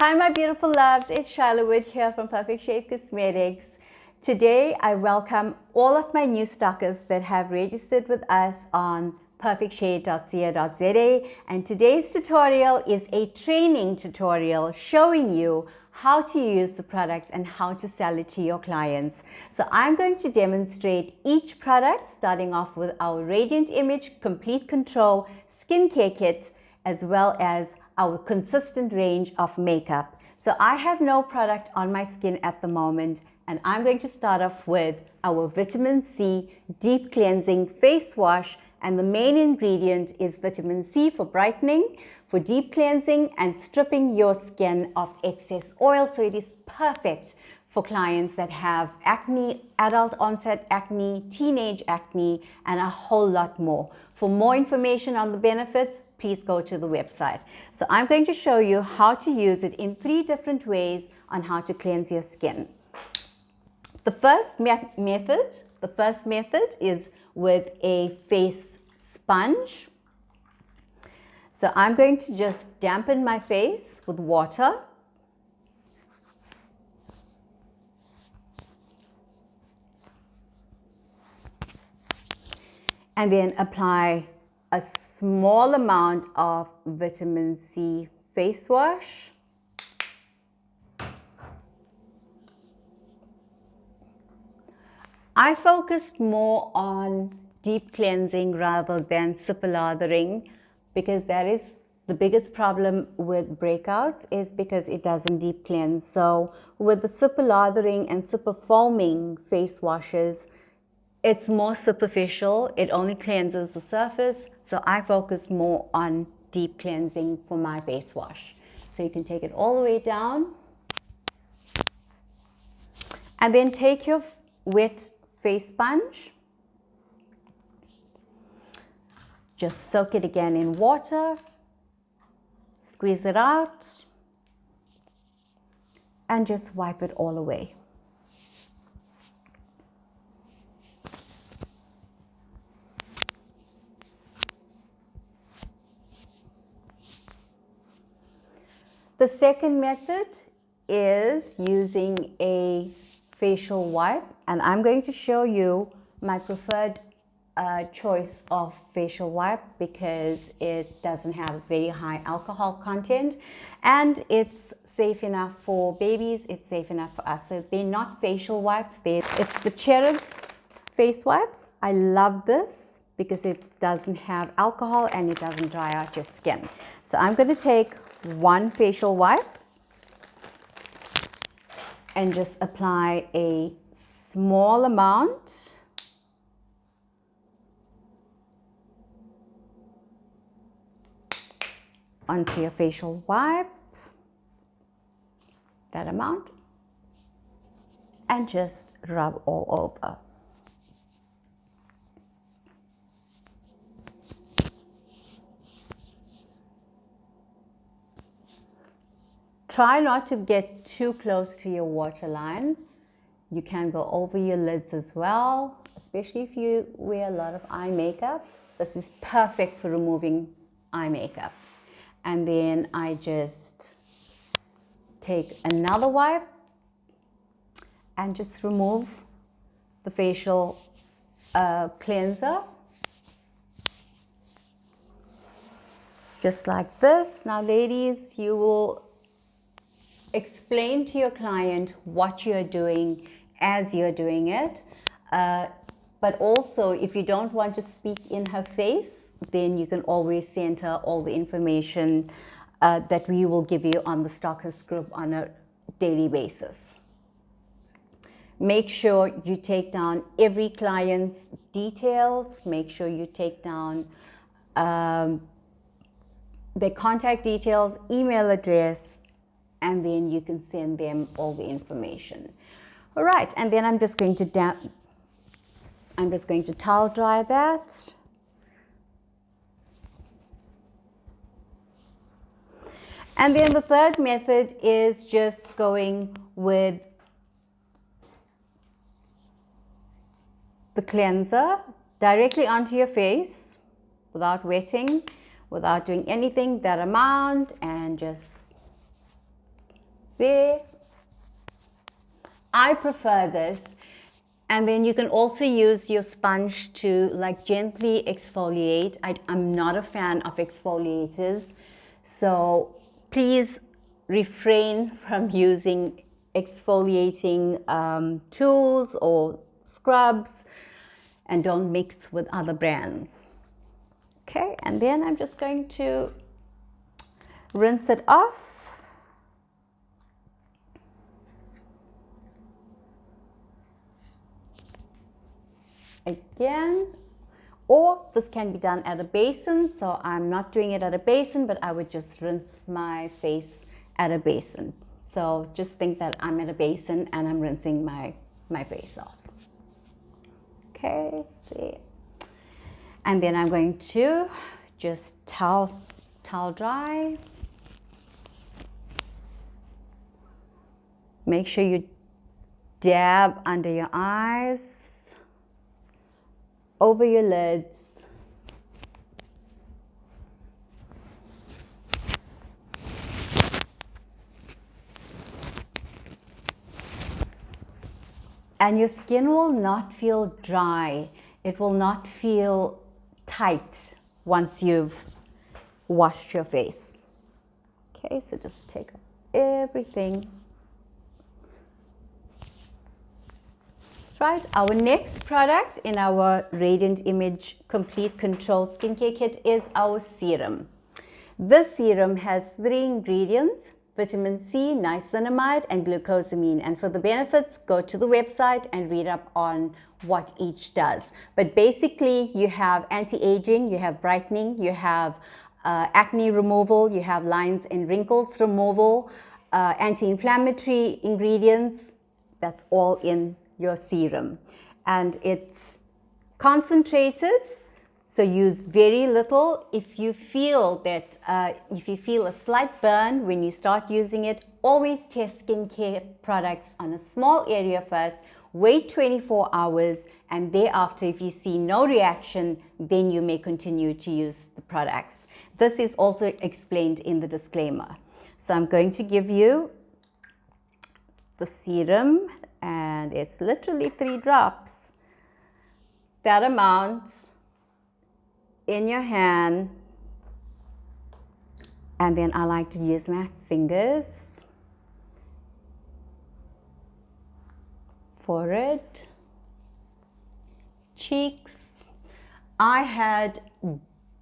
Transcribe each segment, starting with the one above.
Hi my beautiful loves, it's Charlotte here from Perfect Shade Cosmetics. Today I welcome all of my new stockists that have registered with us on perfectshade.co.za, and today's tutorial is a training tutorial showing you how to use the products and how to sell it to your clients. So I'm going to demonstrate each product, starting off with our Radiant Image Complete Control Skincare Kit, as well as our consistent range of makeup. So I have no product on my skin at the moment, and I'm going to start off with our Vitamin C Deep Cleansing Face Wash, and the main ingredient is vitamin C for brightening, for deep cleansing and stripping your skin of excess oil. So it is perfect for clients that have acne, adult onset acne, teenage acne, and a whole lot more. For more information on the benefits, please go to the website. So I'm going to show you how to use it in 3 different ways on how to cleanse your skin. The first method is with a face sponge. So I'm going to just dampen my face with water. And then apply a small amount of vitamin C face wash. I focused more on deep cleansing rather than super lathering, because that is the biggest problem with breakouts, is because it doesn't deep cleanse. So with the super lathering and super foaming face washes, it's more superficial. It only cleanses the surface. So I focus more on deep cleansing for my face wash. So you can take it all the way down. And then take your wet face sponge. Just soak it again in water. Squeeze it out. And just wipe it all away. The second method is using a facial wipe, and I'm going to show you my preferred choice of facial wipe because it doesn't have very high alcohol content, and it's safe enough for babies, it's safe enough for us. So they're not facial wipes, it's the Cherub's face wipes. I love this because it doesn't have alcohol and it doesn't dry out your skin. So I'm going to take one facial wipe and just apply a small amount onto your facial wipe, that amount, and just rub all over. Try not to get too close to your waterline. You can go over your lids as well, especially if you wear a lot of eye makeup. This is perfect for removing eye makeup. And then I just take another wipe and just remove the facial cleanser. Just like this. Now ladies, you will explain to your client what you're doing as you're doing it, but also if you don't want to speak in her face, then you can always send her all the information that we will give you on the Stockist group on a daily basis. Make sure you take down every client's details. Make sure you take down their contact details, email address, and then you can send them all the information. All right, and then I'm just going to towel dry that. And then the third method is just going with the cleanser directly onto your face without wetting, without doing anything, that amount, and just there. I prefer this. And then you can also use your sponge to like gently exfoliate. I'm not a fan of exfoliators, so please refrain from using exfoliating tools or scrubs, and don't mix with other brands. Okay, and then I'm just going to rinse it off. Again, or this can be done at a basin, so I'm not doing it at a basin, but I would just rinse my face at a basin. So just think that I'm at a basin and I'm rinsing my face off. Okay, there. And then I'm going to just towel dry. Make sure you dab under your eyes, over your lids. And your skin will not feel dry. It will not feel tight once you've washed your face. Okay, so just take everything. Right, our next product in our Radiant Image Complete Control Skincare Kit is our serum. This serum has 3 ingredients: vitamin C, niacinamide, and glucosamine. And for the benefits, go to the website and read up on what each does. But basically, you have anti-aging, you have brightening, you have acne removal, you have lines and wrinkles removal, anti-inflammatory ingredients. That's all in your serum, and it's concentrated, so use very little. If you feel that if you feel a slight burn when you start using it, always test skincare products on a small area first, wait 24 hours, and thereafter if you see no reaction, then you may continue to use the products. This is also explained in the disclaimer. So I'm going to give you the serum, and it's literally 3 drops. That amount in your hand, and then I like to use my fingers, forehead, cheeks. I had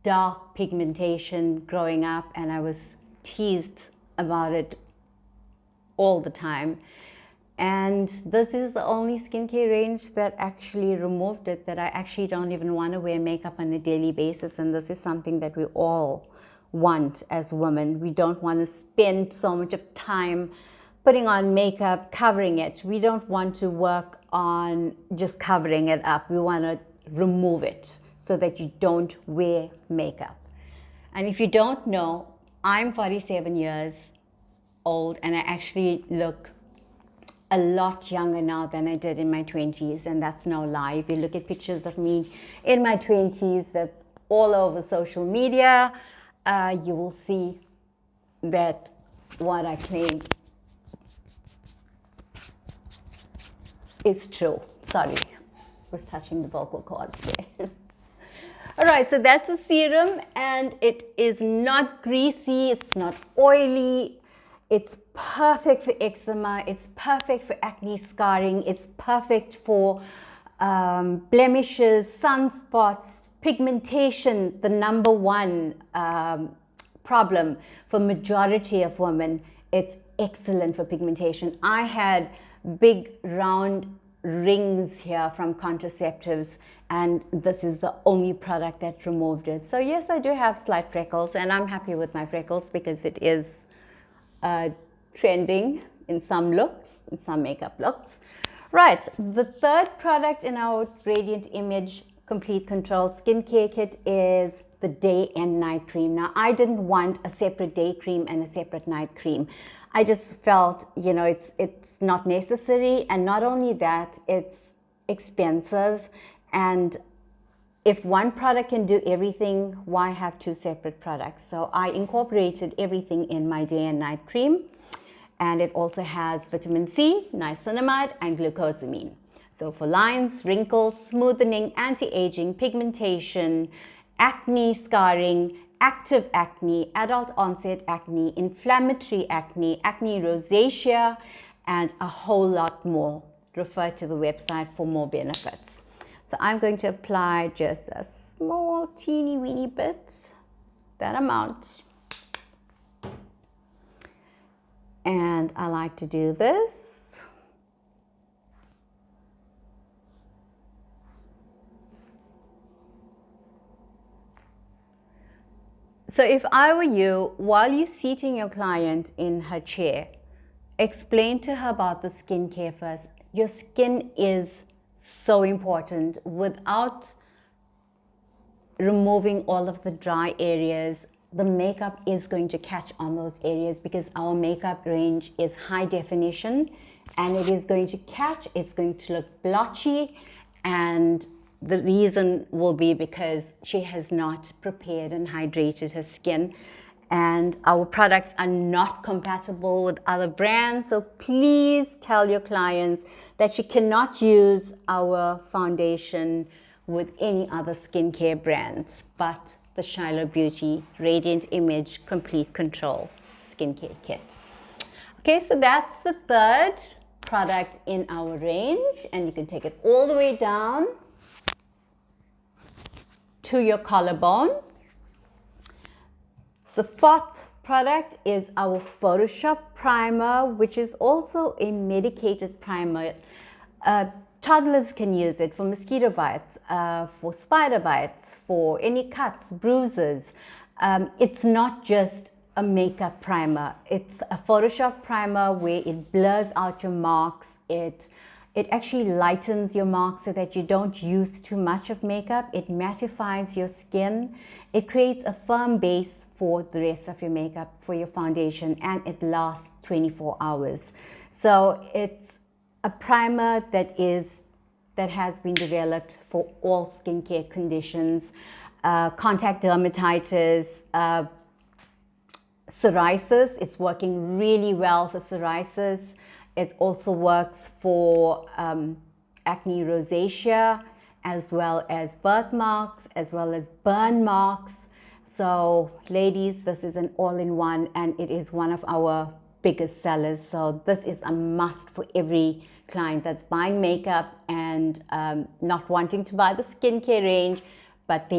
dark pigmentation growing up, and I was teased about it all the time. And this is the only skincare range that actually removed it, that I actually don't even want to wear makeup on a daily basis. And this is something that we all want as women. We don't want to spend so much of time putting on makeup, covering it. We don't want to work on just covering it up. We want to remove it so that you don't wear makeup. And if you don't know, I'm 47 years old, and I actually look a lot younger now than I did in my 20s, and that's no lie. If you look at pictures of me in my 20s, that's all over social media, you will see that what I claim is true. Sorry, was touching the vocal cords there. All right, so that's a serum, and it is not greasy, it's not oily. It's perfect for eczema, it's perfect for acne scarring, it's perfect for blemishes, sunspots, pigmentation, the number one problem for majority of women. It's excellent for pigmentation. I had big round rings here from contraceptives, and this is the only product that removed it. So yes, I do have slight freckles, and I'm happy with my freckles because it is trending in some looks, in some makeup looks. Right, the third product in our Radiant Image Complete Control Skincare Kit is the day and night cream. Now, I didn't want a separate day cream and a separate night cream. I just felt, you know, it's not necessary, and not only that, it's expensive, and if one product can do everything, why have 2 separate products? So I incorporated everything in my day and night cream. and it also has vitamin C, niacinamide, and glucosamine. So for lines, wrinkles, smoothing, anti-aging, pigmentation, acne, scarring, active acne, adult onset acne, inflammatory acne, acne rosacea, and a whole lot more. Refer to the website for more benefits. So I'm going to apply just a small teeny weeny bit, that amount. And I like to do this. So if I were you, while you're seating your client in her chair, explain to her about the skincare first. Your skin is so important. Without removing all of the dry areas, the makeup is going to catch on those areas, because our makeup range is high definition, and it is going to catch, it's going to look blotchy, and the reason will be because she has not prepared and hydrated her skin. And our products are not compatible with other brands, so please tell your clients that you cannot use our foundation with any other skincare brand but the Shiloh Beauty Radiant Image Complete Control Skincare Kit. Okay, so that's the third product in our range, and you can take it all the way down to your collarbone. The fourth product is our Photoshop primer, which is also a medicated primer. Toddlers can use it for mosquito bites, for spider bites, for any cuts, bruises. It's not just a makeup primer. It's a Photoshop primer where it blurs out your marks. It actually lightens your marks so that you don't use too much of makeup. It mattifies your skin. It creates a firm base for the rest of your makeup, for your foundation, and it lasts 24 hours. So it's a primer that has been developed for all skincare conditions, contact dermatitis, psoriasis. It's working really well for psoriasis. It also works for acne rosacea, as well as birthmarks, as well as burn marks. So ladies, this is an all-in-one, and it is one of our biggest sellers. So this is a must for every client that's buying makeup and not wanting to buy the skincare range, but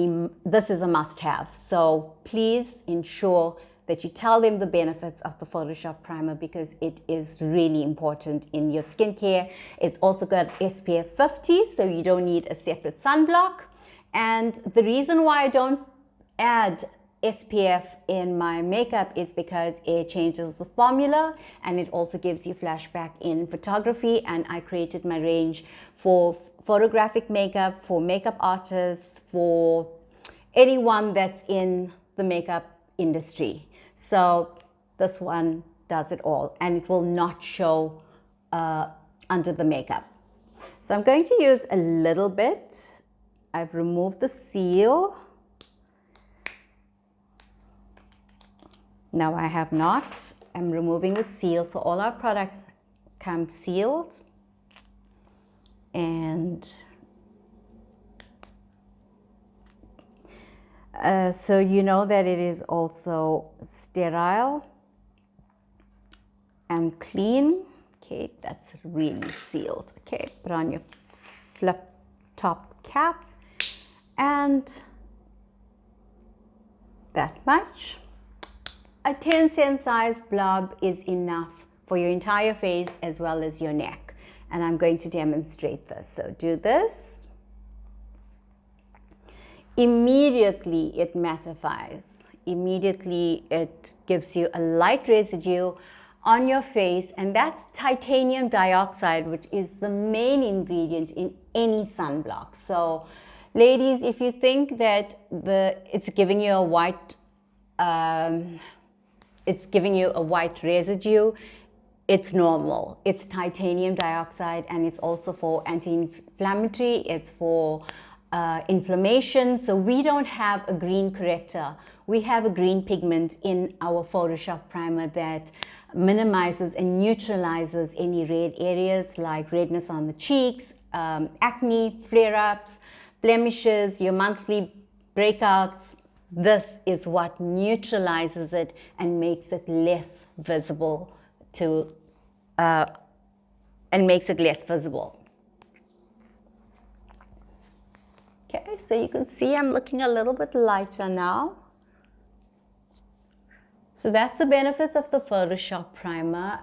this is a must-have. So please ensure that you tell them the benefits of the Photoshop primer, because it is really important in your skincare. It's also got SPF 50, so you don't need a separate sunblock. And the reason why I don't add SPF in my makeup is because it changes the formula, and it also gives you flashback in photography. And I created my range for photographic makeup, for makeup artists, for anyone that's in the makeup industry. So this one does it all, and it will not show under the makeup. So I'm going to use a little bit. I've removed the seal. No, I have not. I'm removing the seal. So all our products come sealed. And so you know that it is also sterile and clean. Okay, that's really sealed. Okay, put on your flip top cap, and that much. A 10-cent size blob is enough for your entire face as well as your neck. And I'm going to demonstrate this. So do this. Immediately it mattifies. Immediately it gives you a light residue on your face, and that's titanium dioxide, which is the main ingredient in any sunblock. So ladies, if you think that it's giving you a white residue, it's normal. It's titanium dioxide, and it's also for anti-inflammatory. It's for inflammation. So we don't have a green corrector. We have a green pigment in our Photoshop primer that minimizes and neutralizes any red areas like redness on the cheeks, acne, flare-ups, blemishes, your monthly breakouts. This is what neutralizes it and makes it less visible Okay, so you can see I'm looking a little bit lighter now. So that's the benefits of the Photoshop primer,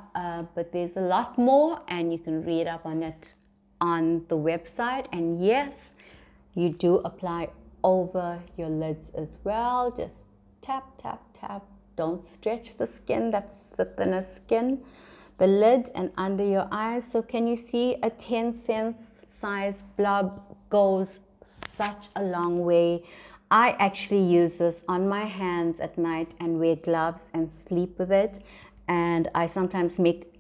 but there's a lot more and you can read up on it on the website. And yes, you do apply over your lids as well. Just tap, tap, tap. Don't stretch the skin, that's the thinner skin. The lid and under your eyes. So can you see a 10-cent size blob goes such a long way. I actually use this on my hands at night and wear gloves and sleep with it. And I sometimes make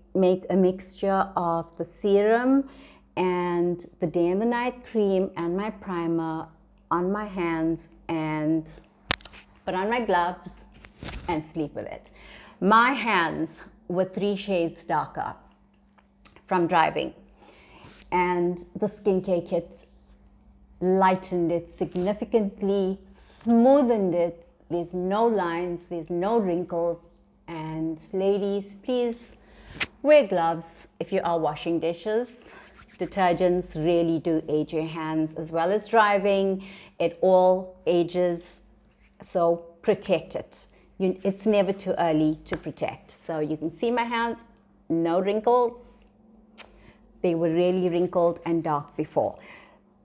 a mixture of the serum and the day and the night cream and my primer on my hands and put on my gloves and sleep with it. My hands were 3 shades darker from driving, and the skincare kit lightened it significantly, smoothened it. There's no lines, there's no wrinkles. And ladies, please wear gloves if you are washing dishes. Detergents really do age your hands, as well as driving. It all ages, so protect it. It's never too early to protect. So you can see my hands, no wrinkles. They were really wrinkled and dark before.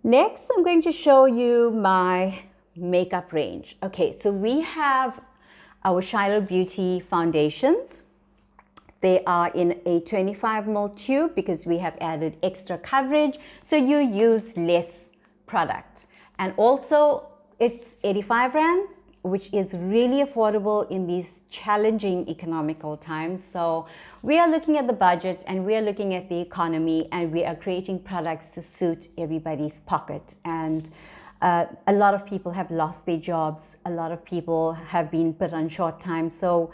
Next, I'm going to show you my makeup range. Okay, so we have our Shiloh Beauty foundations. They are in a 25 ml tube because we have added extra coverage, so you use less product. And also, it's 85 Rand, which is really affordable in these challenging economical times. So we are looking at the budget and we are looking at the economy, and we are creating products to suit everybody's pocket. And a lot of people have lost their jobs. A lot of people have been put on short time. So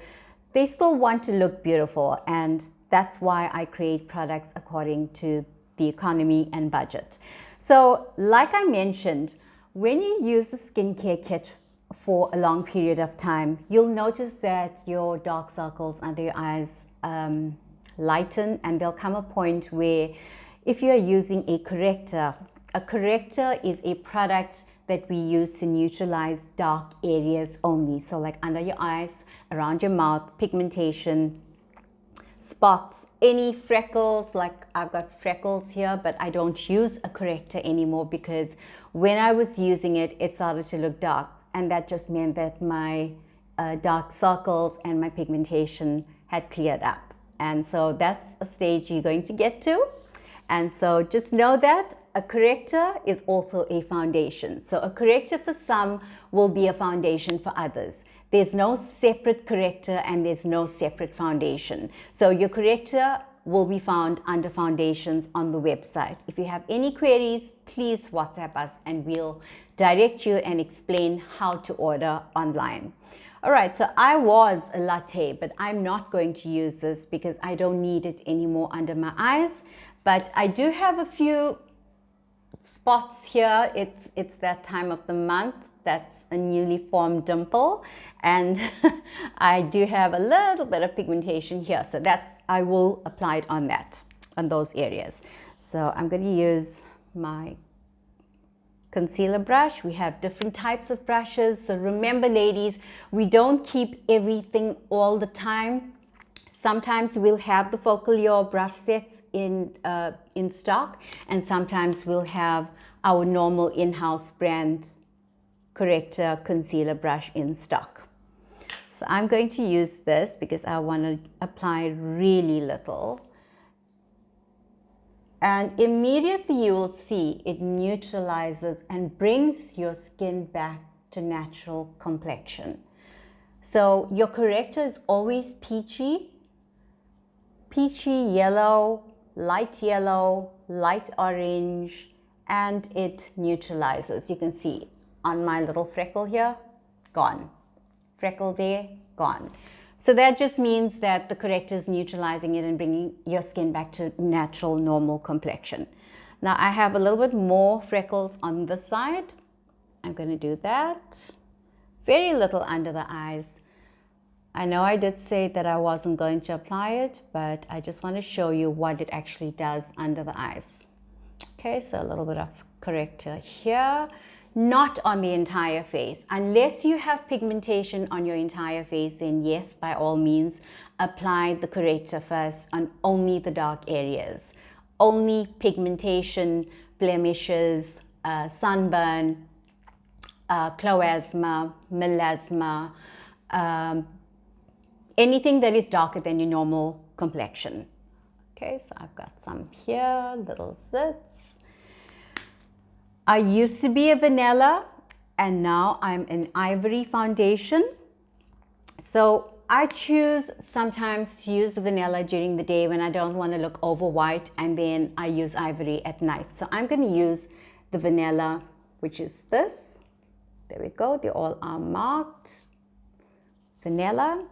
they still want to look beautiful. And that's why I create products according to the economy and budget. So like I mentioned, when you use the skincare kit for a long period of time, you'll notice that your dark circles under your eyes lighten, and there'll come a point where if you are using a corrector is a product that we use to neutralize dark areas only. So like under your eyes, around your mouth, pigmentation, spots, any freckles. Like I've got freckles here, but I don't use a corrector anymore because when I was using it, it started to look dark. And that just meant that my dark circles and my pigmentation had cleared up. And so that's a stage you're going to get to. And so just know that a corrector is also a foundation. So a corrector for some will be a foundation for others. There's no separate corrector and there's no separate foundation. So your corrector will be found under foundations on the website. If you have any queries, please WhatsApp us and we'll direct you and explain how to order online. All right, so I was a latte, but I'm not going to use this because I don't need it anymore under my eyes. But I do have a few spots here. It's that time of the month. That's a newly formed dimple. And I do have a little bit of pigmentation here. So I will apply it on those areas. So I'm going to use my concealer brush. We have different types of brushes. So remember, ladies, we don't keep everything all the time. Sometimes we'll have the focal yaw brush sets in stock, and sometimes we'll have our normal in-house brand corrector concealer brush in stock. So I'm going to use this because I want to apply really little. And immediately you will see it neutralizes and brings your skin back to natural complexion. So your corrector is always peachy yellow, light orange, and it neutralizes. You can see on my little freckle here, gone. Freckle there, gone. So that just means that the corrector is neutralizing it and bringing your skin back to natural, normal complexion. Now I have a little bit more freckles on this side. I'm going to do that. Very little under the eyes. I know I did say that I wasn't going to apply it, but I just want to show you what it actually does under the eyes. Okay, so a little bit of corrector here. Not on the entire face. Unless you have pigmentation on your entire face, then yes, by all means, apply the corrector first on only the dark areas. Only pigmentation, blemishes, sunburn, chloasma, melasma, anything that is darker than your normal complexion. Okay, so I've got some here, little zits. I used to be a vanilla and now I'm an ivory foundation. So I choose sometimes to use the vanilla during the day when I don't want to look over white, and then I use ivory at night. So I'm going to use the vanilla, which is this. There we go. They all are marked. Vanilla.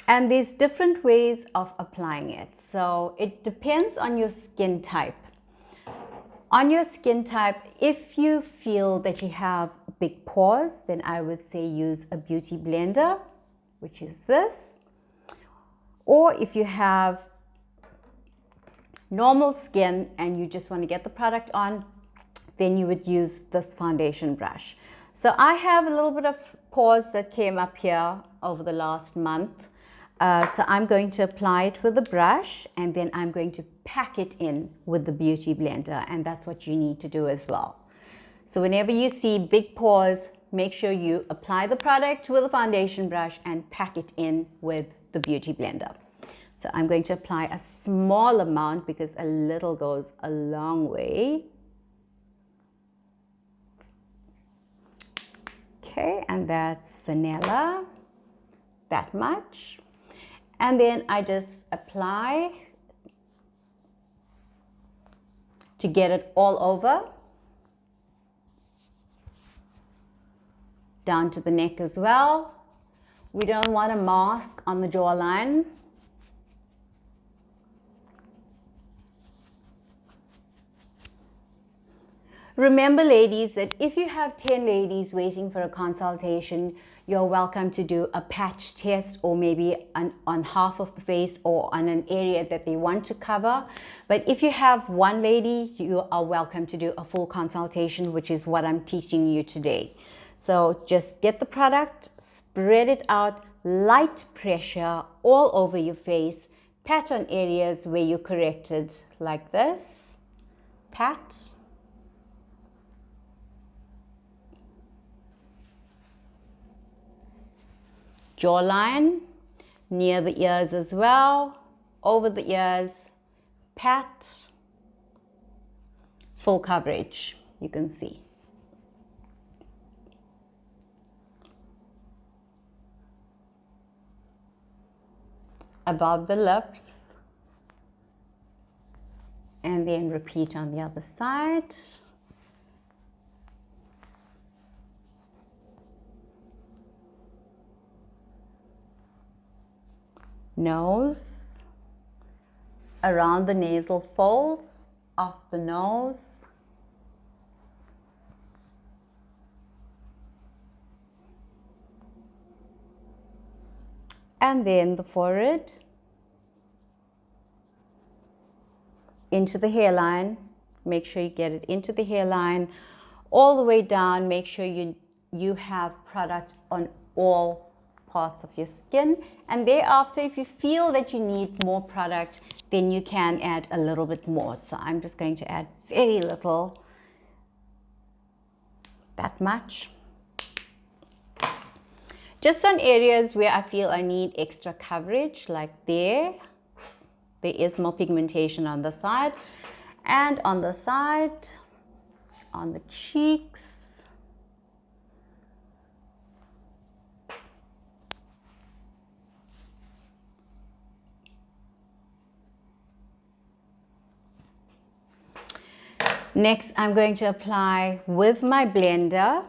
And there's different ways of applying it. So it depends on your skin type. On your skin type, if you feel that you have big pores, then I would say use a beauty blender, which is this. Or if you have normal skin and you just want to get the product on, then you would use this foundation brush. So I have a little bit of pores that came up here over the last month. So I'm going to apply it with the brush, and then I'm going to pack it in with the beauty blender, and that's what you need to do as well. So whenever you see big pores, make sure you apply the product with a foundation brush and pack it in with the beauty blender. So I'm going to apply a small amount because a little goes a long way. Okay, and that's vanilla, that much. And then I just apply to get it all over, down to the neck as well. We don't want a mask on the jawline. Remember, ladies, that if you have 10 ladies waiting for a consultation, you're welcome to do a patch test, or maybe on half of the face or on an area that they want to cover. But if you have one lady, you are welcome to do a full consultation, which is what I'm teaching you today. So just get the product, spread it out, light pressure all over your face, pat on areas where you corrected like this, pat. Jawline, near the ears as well, over the ears, pat, full coverage, you can see. Above the lips, and then repeat on the other side. Nose, around the nasal folds of the nose, and then the forehead, into the hairline. Make sure you get it into the hairline, all the way down. Make sure you have product on all parts of your skin, and thereafter, if you feel that you need more product, then you can add a little bit more. So I'm just going to add very little, that much, just on areas where I feel I need extra coverage, like there is more pigmentation on the side, and on the side, on the cheeks. Next, I'm going to apply with my blender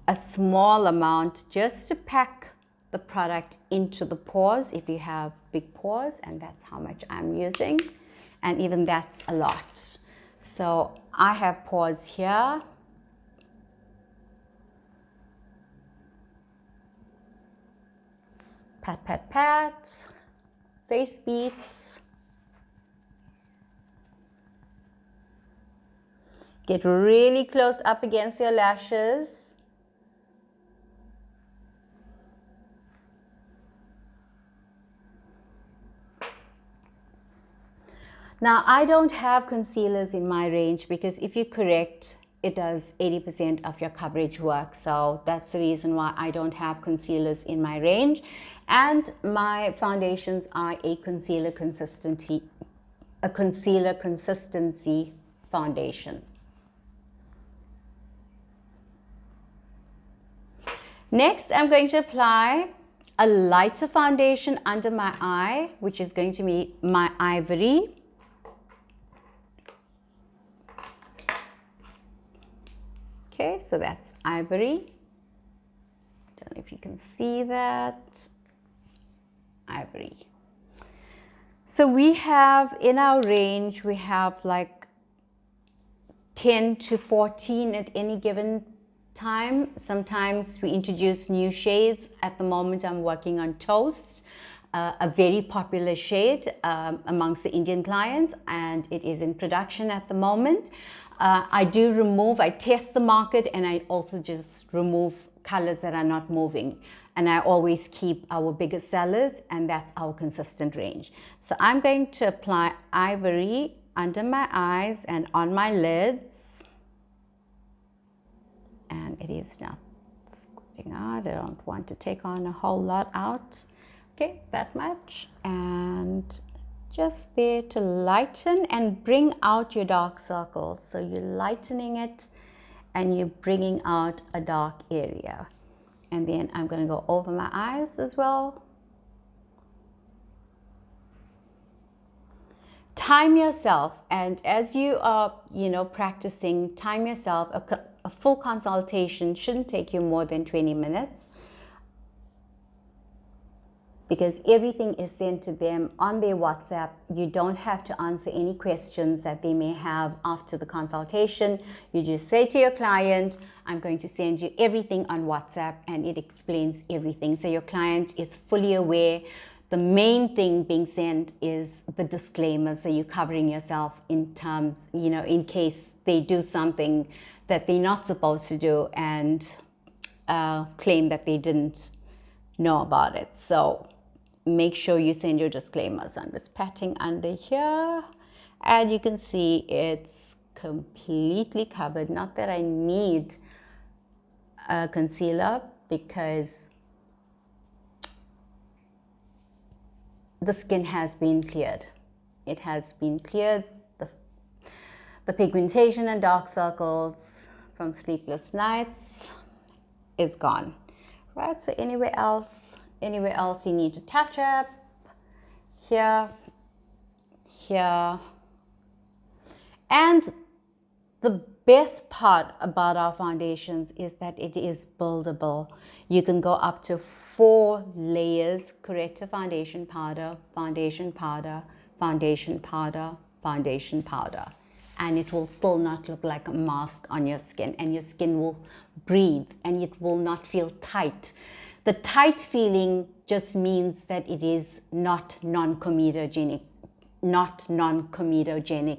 a small amount just to pack the product into the pores if you have big pores, and that's how much I'm using, and even that's a lot. So I have pores here. Pat, pat, pat, face beats. Get really close up against your lashes. Now, I don't have concealers in my range because if you correct, it does 80% of your coverage work. So that's the reason why I don't have concealers in my range. And my foundations are a concealer consistency foundation. Next, I'm going to apply a lighter foundation under my eye, which is going to be my Ivory. Okay, so that's Ivory. Don't know if you can see that. Ivory. So we have in our range, we have like 10 to 14 at any given time. Sometimes we introduce new shades. At the moment, I'm working on Toast, a very popular shade amongst the Indian clients, and it is in production at the moment. I test the market, and I also just remove colors that are not moving. And I always keep our biggest sellers, and that's our consistent range. So I'm going to apply Ivory under my eyes and on my lids. And it is now squirting out. I don't want to take on a whole lot out. Okay, that much. And just there to lighten and bring out your dark circles. So you're lightening it and you're bringing out a dark area. And then I'm going to go over my eyes as well. Time yourself, and as you are, practicing, time yourself. A full consultation shouldn't take you more than 20 minutes because everything is sent to them on their WhatsApp. You don't have to answer any questions that they may have after the consultation. You just say to your client, I'm going to send you everything on WhatsApp, and it explains everything. So your client is fully aware. The main thing being sent is the disclaimer. So you're covering yourself in terms, in case they do something that they're not supposed to do and claim that they didn't know about it. So make sure you send your disclaimers. I'm just patting under here, and you can see it's completely covered. Not that I need a concealer because the skin has been cleared. It has been cleared. The pigmentation and dark circles from sleepless nights is gone. Right, so anywhere else you need to touch up, here, here. And the best part about our foundations is that it is buildable. You can go up to 4 layers, corrector foundation powder, foundation powder, foundation powder, foundation powder. And it will still not look like a mask on your skin, and your skin will breathe and it will not feel tight. The tight feeling just means that it is not non-comedogenic,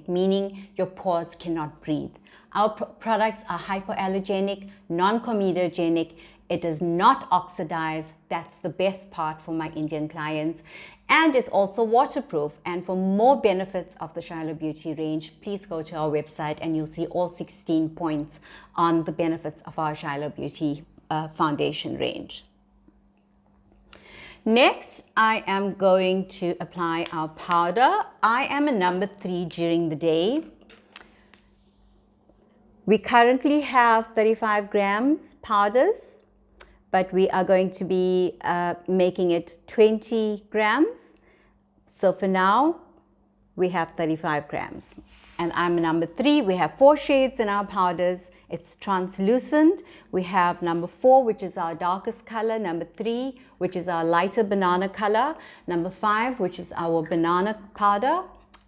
meaning your pores cannot breathe. Our products are hypoallergenic, non-comedogenic. It does not oxidize. That's the best part for my Indian clients. And it's also waterproof. And for more benefits of the Shiloh Beauty range, please go to our website and you'll see all 16 points on the benefits of our Shiloh Beauty foundation range. Next, I am going to apply our powder. I am a number 3 during the day. We currently have 35 grams powders, but we are going to be making it 20 grams. So for now, we have 35 grams. And I'm number 3. We have 4 shades in our powders. It's translucent. We have number 4, which is our darkest color. Number 3, which is our lighter banana color. Number 5, which is our banana powder.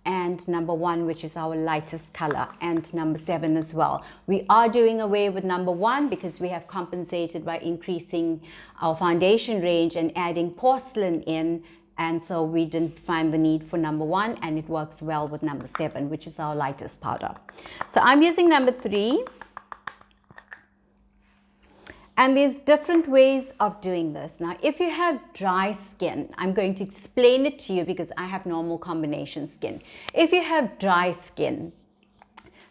And number 1, which is our lightest color, and number 7 as well. We are doing away with number 1 because we have compensated by increasing our foundation range and adding porcelain in, and so we didn't find the need for number 1, and it works well with number 7, which is our lightest powder. So I'm using number 3. And there's different ways of doing this. Now, if you have dry skin, I'm going to explain it to you because I have normal combination skin. If you have dry skin,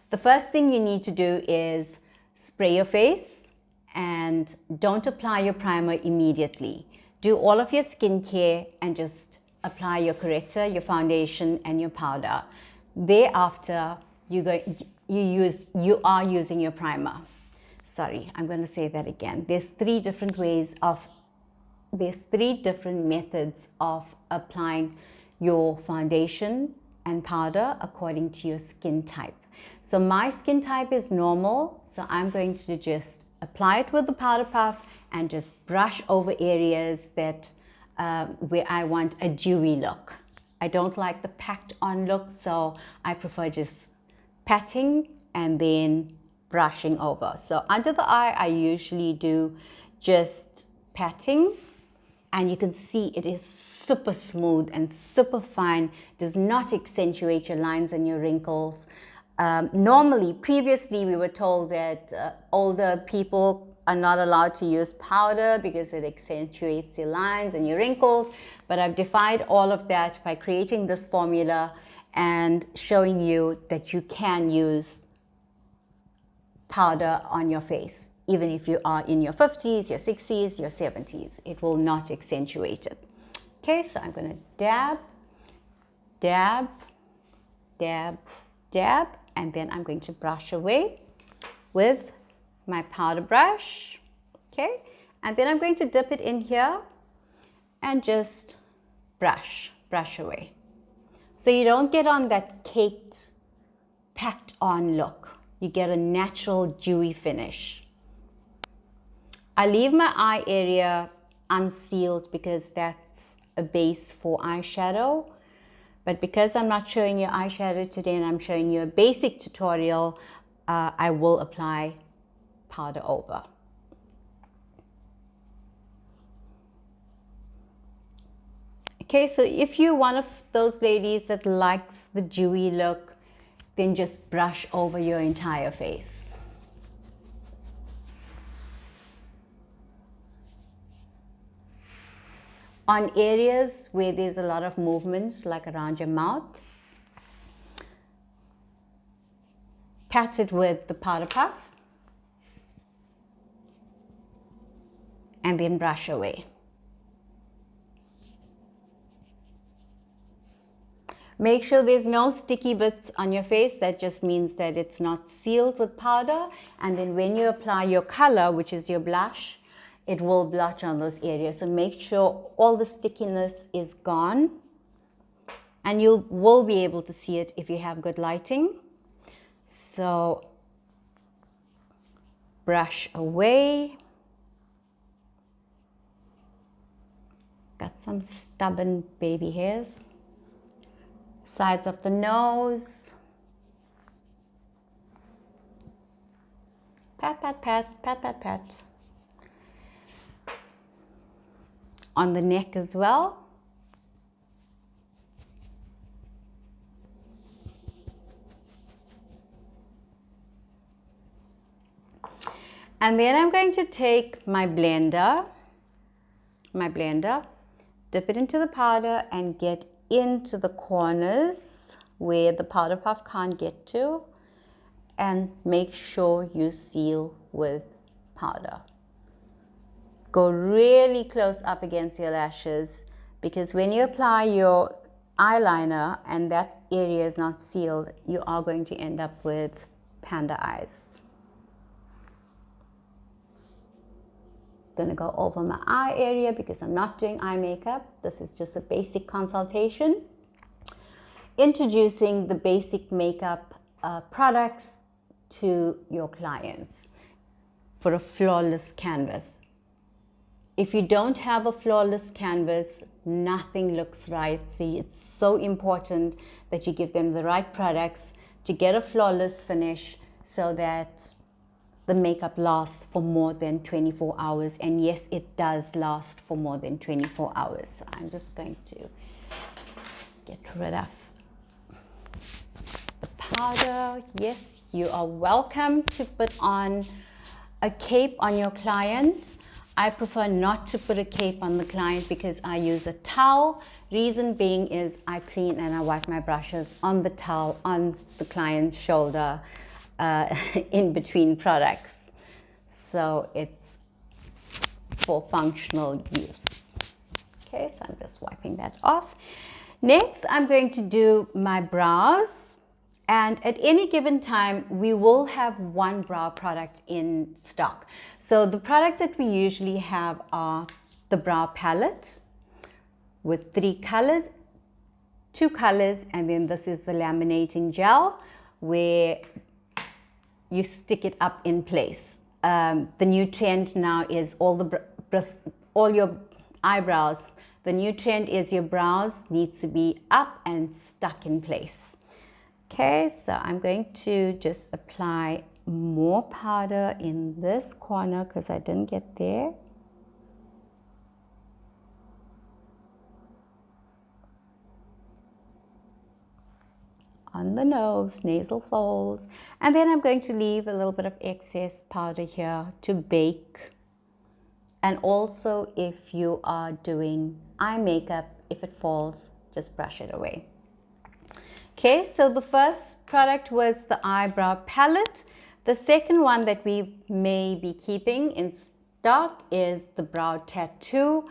the first thing you need to do is spray your face and don't apply your primer immediately. Do all of your skincare and just apply your corrector, your foundation, and your powder. Thereafter, you are using your primer. Sorry, I'm going to say that again. There's 3 different methods of applying your foundation and powder according to your skin type. So my skin type is normal, so I'm going to just apply it with the powder puff and just brush over areas that where I want a dewy look. I don't like the packed on look, so I prefer just patting and then brushing over. So under the eye, I usually do just patting, and you can see it is super smooth and super fine, does not accentuate your lines and your wrinkles. Previously we were told that older people are not allowed to use powder because it accentuates your lines and your wrinkles, but I've defied all of that by creating this formula and showing you that you can use powder on your face, even if you are in your 50s, your 60s, your 70s. It will not accentuate it. Okay, so I'm going to dab, dab, dab, dab, and then I'm going to brush away with my powder brush. Okay, and then I'm going to dip it in here and just brush away. So you don't get on that caked, packed on look. You get a natural dewy finish. I leave my eye area unsealed because that's a base for eyeshadow. But because I'm not showing you eyeshadow today and I'm showing you a basic tutorial, I will apply powder over. Okay, so if you're one of those ladies that likes the dewy look, then just brush over your entire face. On areas where there's a lot of movement, like around your mouth, pat it with the powder puff and then brush away. Make sure there's no sticky bits on your face. That just means that it's not sealed with powder. And then when you apply your color, which is your blush, it will blotch on those areas. So make sure all the stickiness is gone. And you will be able to see it if you have good lighting. So brush away. Got some stubborn baby hairs. Sides of the nose. Pat, pat, pat, pat, pat, pat. On the neck as well. And then I'm going to take my blender, dip it into the powder and get into the corners where the powder puff can't get to, and make sure you seal with powder. Go really close up against your lashes, because when you apply your eyeliner and that area is not sealed, you are going to end up with panda eyes. Going to go over my eye area because I'm not doing eye makeup. This is just a basic consultation. introducing the basic makeup products to your clients for a flawless canvas. If you don't have a flawless canvas, nothing looks right. So it's so important that you give them the right products to get a flawless finish so that the makeup lasts for more than 24 hours. And yes, it does last for more than 24 hours. So I'm just going to get rid of the powder. Yes, you are welcome to put on a cape on your client. I prefer not to put a cape on the client because I use a towel. Reason being is I clean and I wipe my brushes on the towel on the client's shoulder in between products. So it's for functional use. Okay, so I'm just wiping that off. Next, I'm going to do my brows. And at any given time, we will have one brow product in stock. So the products that we usually have are the brow palette with 3 colors, 2 colors, and then this is the laminating gel where you stick it up in place. The new trend now is all your eyebrows. The new trend is your brows needs to be up and stuck in place. Okay, so I'm going to just apply more powder in this corner because I didn't get there. On the nose, nasal folds, and then I'm going to leave a little bit of excess powder here to bake. And also if you are doing eye makeup, if it falls, just brush it away. Okay, so the first product was the eyebrow palette. The second one that we may be keeping in stock is the brow tattoo.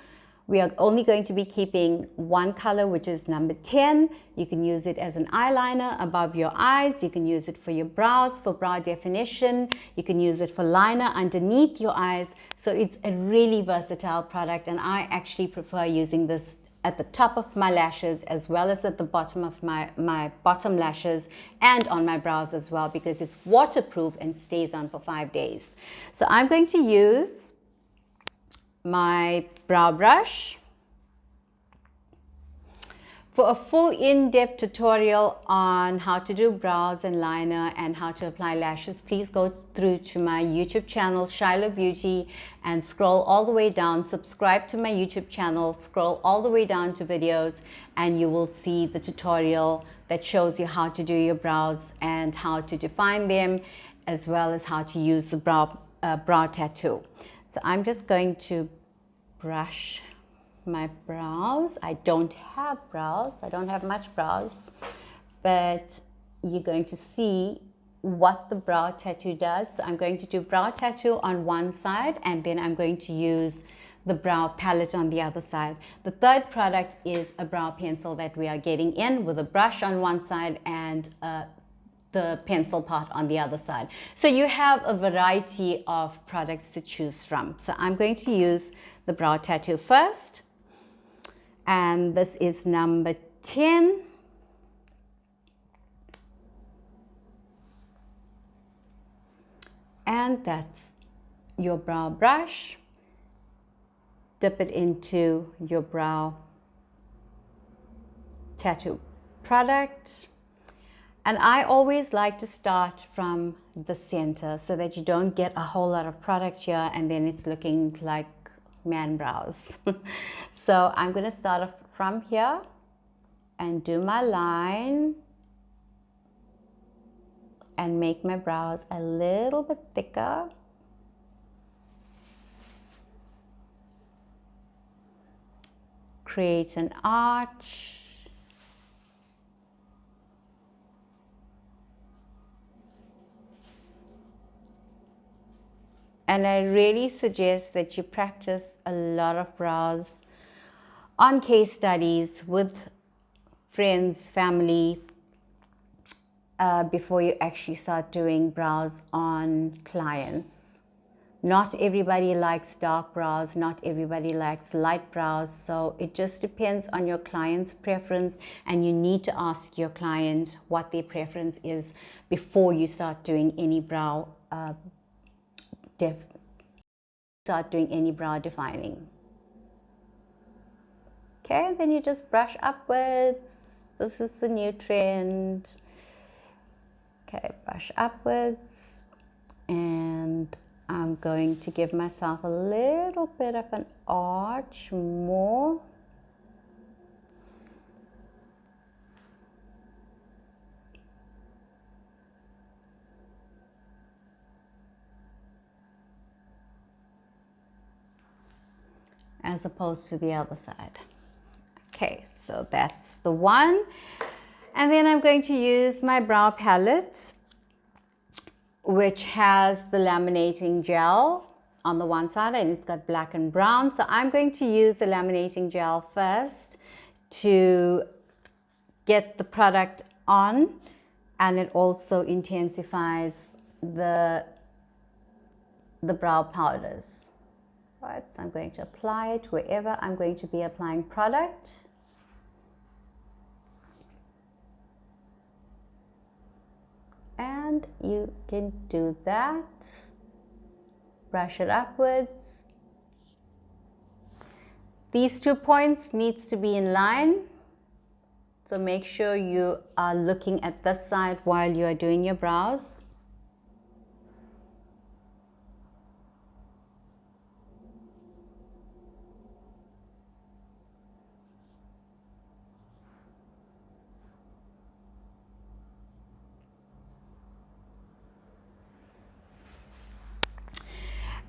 We are only going to be keeping one color, which is number 10. You can use it as an eyeliner above your eyes. You can use it for your brows, for brow definition. You can use it for liner underneath your eyes. So it's a really versatile product, and I actually prefer using this at the top of my lashes as well as at the bottom of my bottom lashes and on my brows as well, because it's waterproof and stays on for 5 days. So I'm going to use my brow brush. For a full in-depth tutorial on how to do brows and liner and how to apply lashes, please go through to my YouTube channel, Shiloh Beauty, and scroll all the way down. Subscribe to my YouTube channel, scroll all the way down to videos, and you will see the tutorial that shows you how to do your brows and how to define them, as well as how to use the brow tattoo. So I'm just going to brush my brows. I don't have brows. I don't have much brows, but you're going to see what the brow tattoo does. So I'm going to do brow tattoo on one side, and then I'm going to use the brow palette on the other side. The third product is a brow pencil that we are getting in with a brush on one side and the pencil part on the other side. So you have a variety of products to choose from. So I'm going to use the brow tattoo first. And this is number 10. And that's your brow brush. Dip it into your brow tattoo product. And I always like to start from the center so that you don't get a whole lot of product here and then it's looking like man brows. So I'm going to start off from here and do my line and make my brows a little bit thicker. Create an arch. And I really suggest that you practice a lot of brows on case studies with friends, family, before you actually start doing brows on clients. Not everybody likes dark brows, not everybody likes light brows, so it just depends on your client's preference, and you need to ask your client what their preference is before you start doing any brow defining. Okay, then you just brush upwards. This is the new trend. Okay, brush upwards, and I'm going to give myself a little bit of an arch more. As opposed to the other side. Okay, so that's the one. And then I'm going to use my brow palette, which has the laminating gel on the one side, and it's got black and brown. So I'm going to use the laminating gel first to get the product on, and it also intensifies the brow powders. Right, so I'm going to apply it wherever I'm going to be applying product. And you can do that. Brush it upwards. These 2 points needs to be in line. So make sure you are looking at this side while you are doing your brows.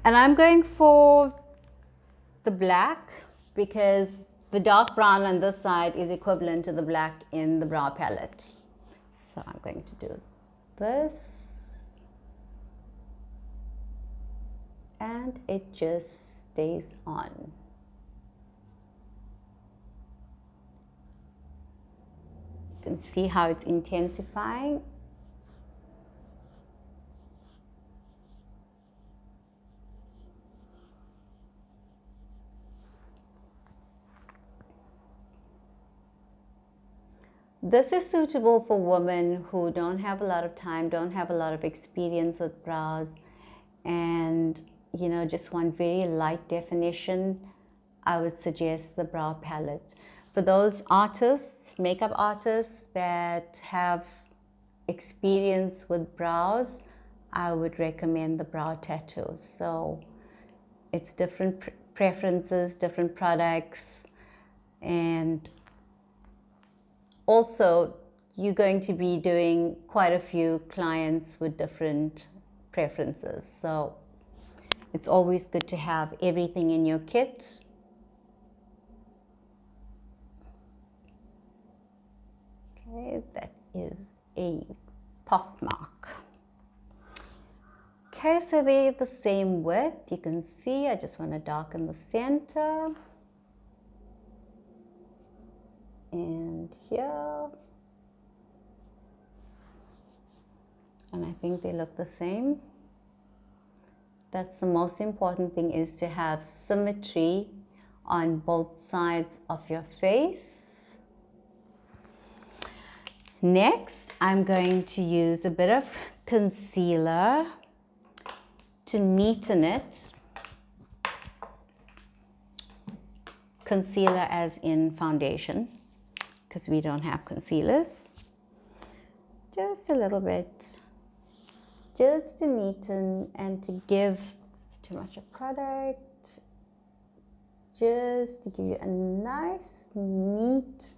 And I'm going for the black because the dark brown on this side is equivalent to the black in the brow palette. So I'm going to do this. And it just stays on. You can see how it's intensifying. This is suitable for women who don't have a lot of time, don't have a lot of experience with brows, and just want very light definition. I would suggest the brow palette. For those artists, makeup artists that have experience with brows, I would recommend the brow tattoos. So it's different preferences, different products, and also, you're going to be doing quite a few clients with different preferences. So it's always good to have everything in your kit. Okay, that is a pock mark. Okay, so they're the same width. You can see I just want to darken the center. And here, and I think they look the same. That's the most important thing, is to have symmetry on both sides of your face. Next, I'm going to use a bit of concealer to neaten it. Concealer as in foundation, because we don't have concealers. Just a little bit, just to neaten and to give, it's too much of product, just to give you a nice neat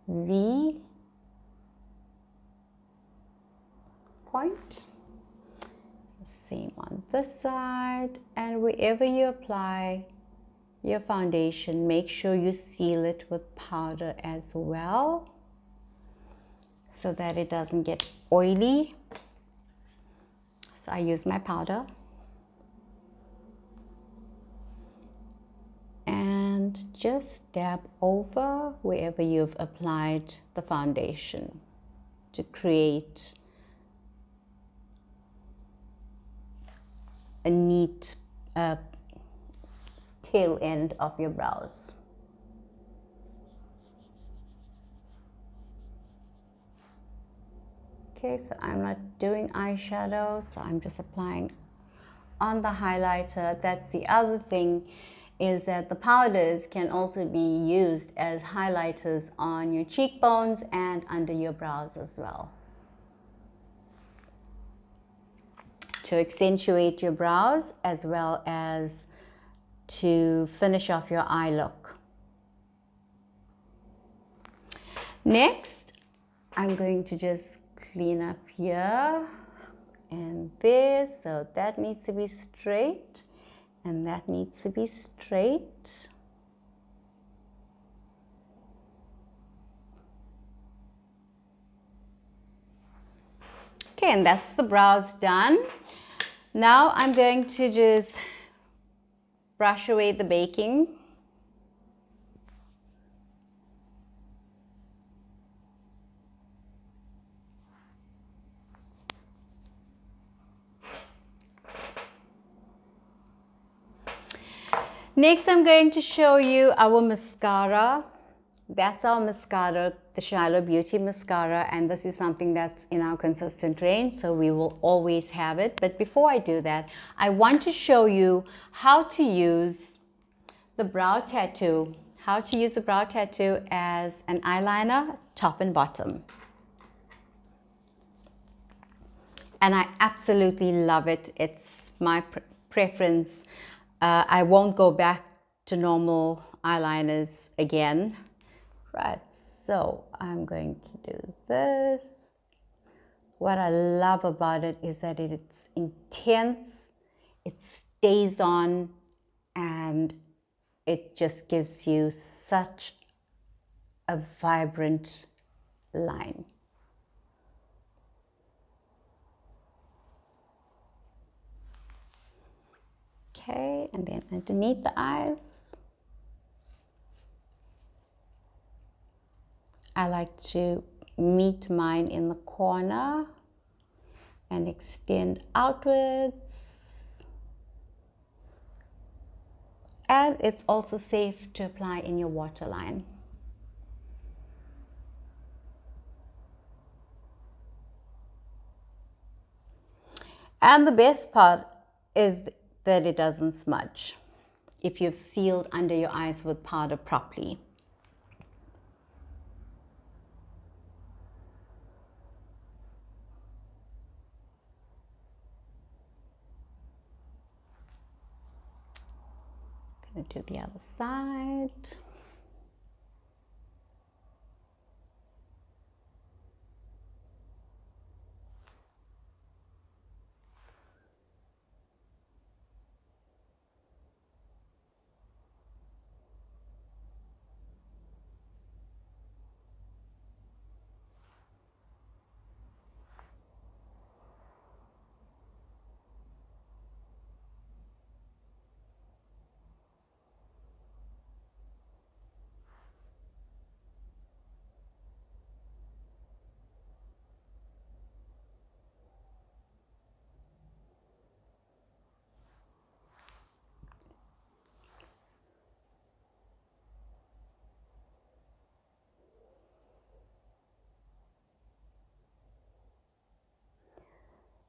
V point. Same on this side, and wherever you apply your foundation, make sure you seal it with powder as well, so that it doesn't get oily. So I use my powder and just dab over wherever you've applied the foundation to create a neat tail end of your brows. Okay, so I'm not doing eyeshadow, so I'm just applying on the highlighter. That's the other thing, is that the powders can also be used as highlighters on your cheekbones and under your brows as well, to accentuate your brows as well as to finish off your eye look. Next, I'm going to just clean up here and this, so that needs to be straight and that needs to be straight. Okay, and that's the brows done. Now I'm going to just brush away the baking. Next, I'm going to show you our mascara. That's our mascara, the Shiloh Beauty Mascara, and this is something that's in our consistent range, so we will always have it. But before I do that, I want to show you how to use the brow tattoo, as an eyeliner, top and bottom. And I absolutely love it. It's my preference. I won't go back to normal eyeliners again. Right, so I'm going to do this. What I love about it is that it's intense, it stays on, and it just gives you such a vibrant line. Okay, and then underneath the eyes, I like to meet mine in the corner and extend outwards. And it's also safe to apply in your waterline. And the best part is that it doesn't smudge if you've sealed under your eyes with powder properly. I'm going to do the other side.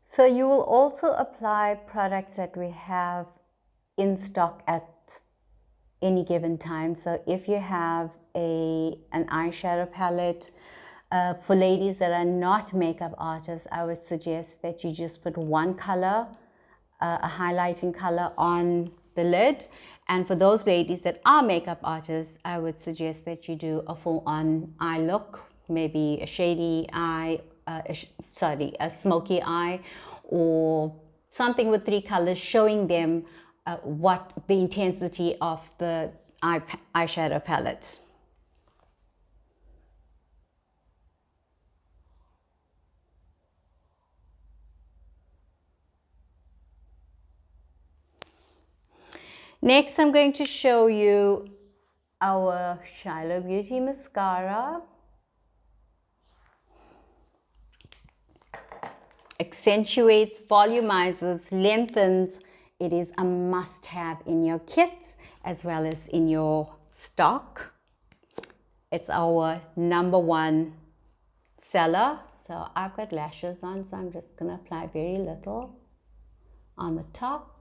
So you will also apply products that we have in stock at any given time. So if you have an eyeshadow palette, for ladies that are not makeup artists, I would suggest that you just put one color, a highlighting color on the lid. And for those ladies that are makeup artists, I would suggest that you do a full-on eye look, maybe a shady eye, a smoky eye, or something with 3 colors, showing them what the intensity of the eyeshadow palette. Next, I'm going to show you our Shiloh Beauty Mascara. Accentuates, volumizes, lengthens, It is a must-have in your kit as well as in your stock. It's our #1 seller. So I've got lashes on, so I'm just going to apply very little on the top.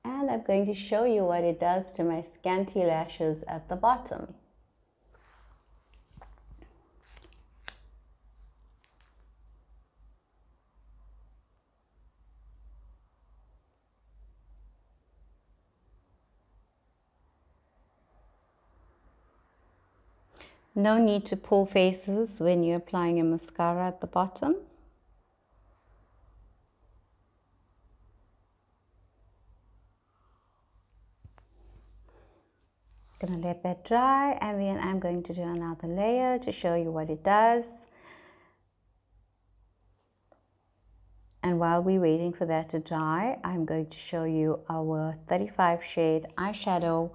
And I'm going to show you what it does to my scanty lashes at the bottom. No need to pull faces when you're applying a mascara at the bottom. Gonna let that dry, and then I'm going to do another layer to show you what it does. And while we're waiting for that to dry, I'm going to show you our 35 shade eyeshadow,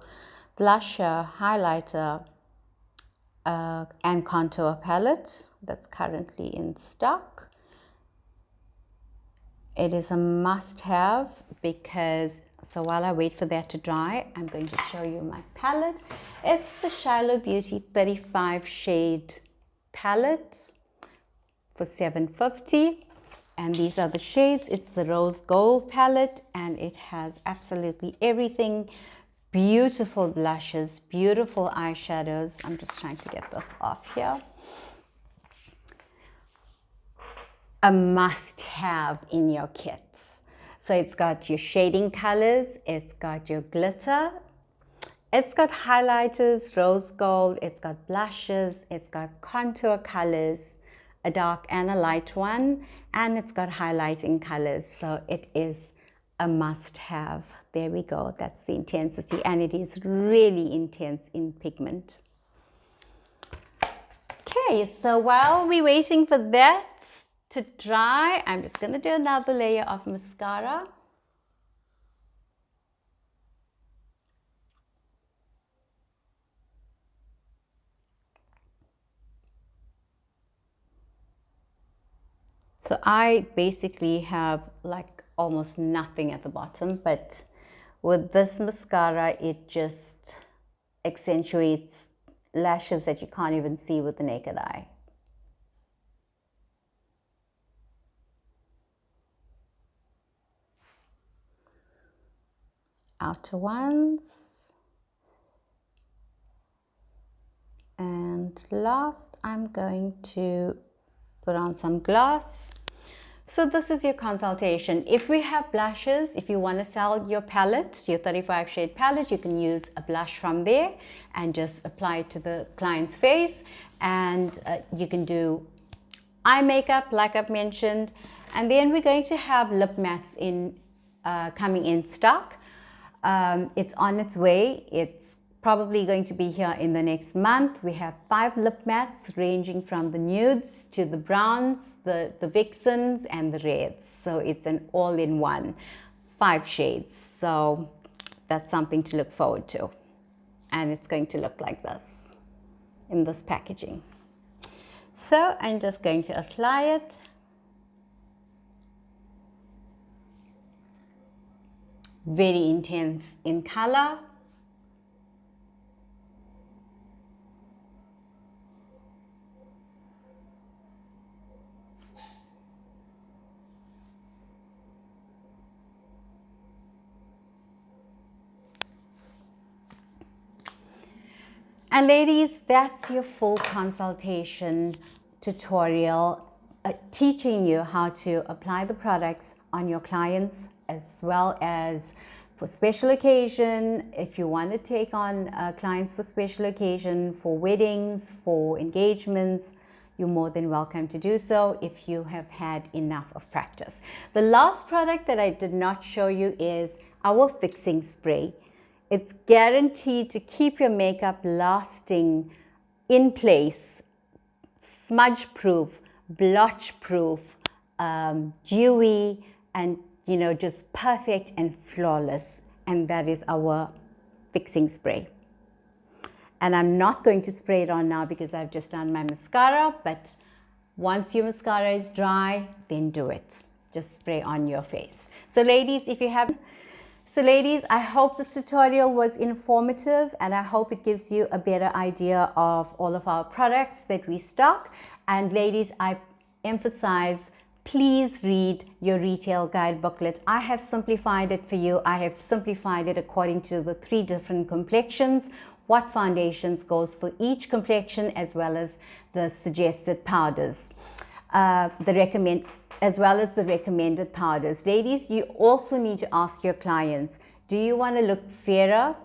blusher, highlighter, and contour palette that's currently in stock. It is a must-have because, so while I wait for that to dry, I'm going to show you my palette. It's the Shiloh Beauty 35 shade palette for $7.50, and these are the shades. It's the rose gold palette, and it has absolutely everything. Beautiful blushes, beautiful eyeshadows. I'm just trying to get this off here. A must-have in your kit. So it's got your shading colors, it's got your glitter, it's got highlighters, rose gold, it's got blushes, it's got contour colors, a dark and a light one, and it's got highlighting colors. So it is a must-have. There we go, that's the intensity, and it is really intense in pigment. Okay, so while we're waiting for that to dry, I'm just going to do another layer of mascara. So I basically have like almost nothing at the bottom, but with this mascara, it just accentuates lashes that you can't even see with the naked eye. Outer ones, and last I'm going to put on some gloss. So this is your consultation. If we have blushes, if you want to sell your palette, your 35 shade palette, you can use a blush from there and just apply it to the client's face, and you can do eye makeup like I've mentioned, and then we're going to have lip mattes coming in stock. It's on its way. It's probably going to be here in the next month. We have 5 lip mattes ranging from the nudes to the browns, the vixens, and the reds. So it's an all-in-one 5 shades. So that's something to look forward to. And it's going to look like this in this packaging. So I'm just going to apply it. Very intense in color. And ladies, that's your full consultation tutorial, teaching you how to apply the products on your clients, as well as for special occasion. If you want to take on clients for special occasion, for weddings, for engagements, you're more than welcome to do so if you have had enough of practice. The last product that I did not show you is our fixing spray. It's guaranteed to keep your makeup lasting in place, smudge proof, blotch proof, dewy, and just perfect and flawless. And that is our fixing spray. And I'm not going to spray it on now because I've just done my mascara, but once your mascara is dry, then do it. Just spray on your face. So ladies, I hope this tutorial was informative, and I hope it gives you a better idea of all of our products that we stock. And ladies, I emphasize, please read your retail guide booklet. I have simplified it for you. I have simplified it according to the 3 different complexions, what foundations goes for each complexion, as well as the suggested powders, as well as the recommended powders. Ladies, you also need to ask your clients, do you want to look fairer?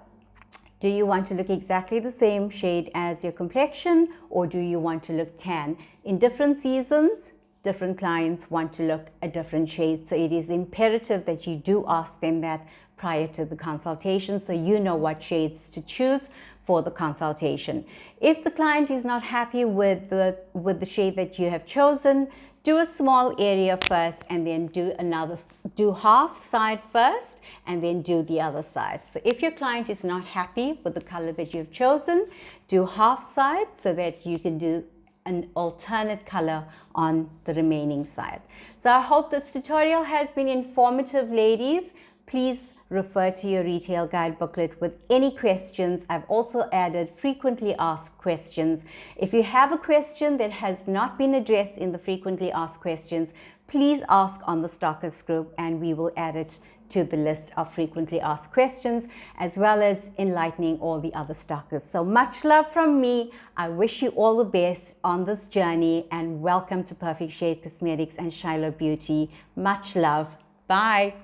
Do you want to look exactly the same shade as your complexion, or do you want to look tan? In different seasons, different clients want to look a different shade. So it is imperative that you do ask them that prior to the consultation, so you know what shades to choose for the consultation. If the client is not happy with the shade that you have chosen, do a small area first, and then do half side first, and then do the other side. So if your client is not happy with the color that you've chosen, do half side so that you can do an alternate color on the remaining side. So I hope this tutorial has been informative, ladies. Please refer to your retail guide booklet with any questions. I've also added frequently asked questions. If you have a question that has not been addressed in the frequently asked questions, please ask on the Stockist group, and we will add it to the list of frequently asked questions, as well as enlightening all the other Stockists. So much love from me. I wish you all the best on this journey, and welcome to Perfect Shade Cosmetics and Shiloh Beauty. Much love. Bye.